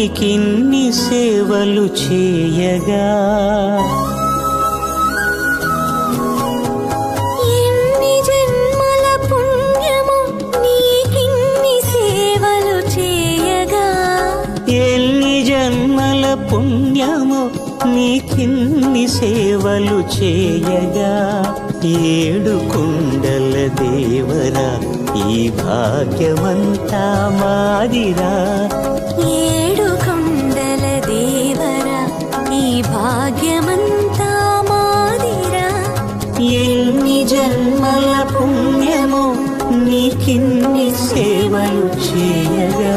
నీకిన్ని సేవలు చేయగా ఎన్ని జన్మల పుణ్యము నీకిన్ని సేవలు చేయగా ఎన్ని జన్మల పుణ్యము నీకిన్ని సేవలు చేయగా ఏడు కుండల దేవరా ఈ భాగ్యమంతా మాదిరా ఏడు కొండల దేవరా ఈ భాగ్యమంతా మాదిరా ఎన్ని జన్మల పుణ్యము నీకిన్ని సేవలు చేయగా